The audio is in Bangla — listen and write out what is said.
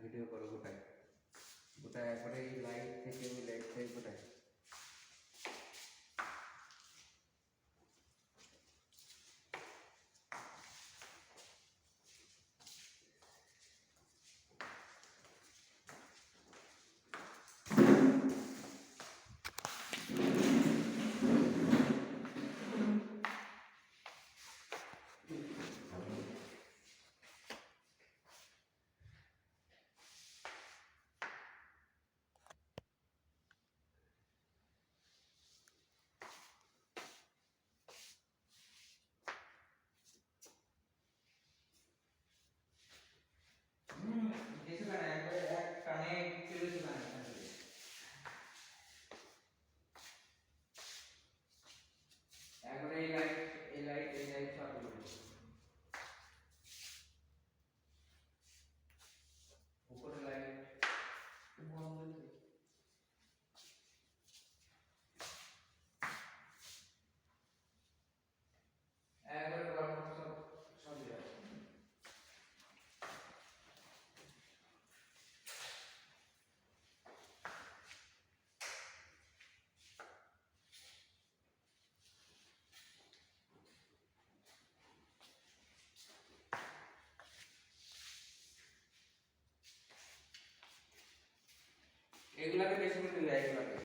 ভিডিও করো গোটায় গোটায়, একবারে এই লাইট থেকে ওই লাইট থেকে গোটায়। কিছু না, একবারে এক টানে চলে না। একবারে এই লাইট সব উপরে লাইট বন্ধ করে একবারে গরম সব সব যায়। এগুলাকে বেশি করে দিলে এগুলাকে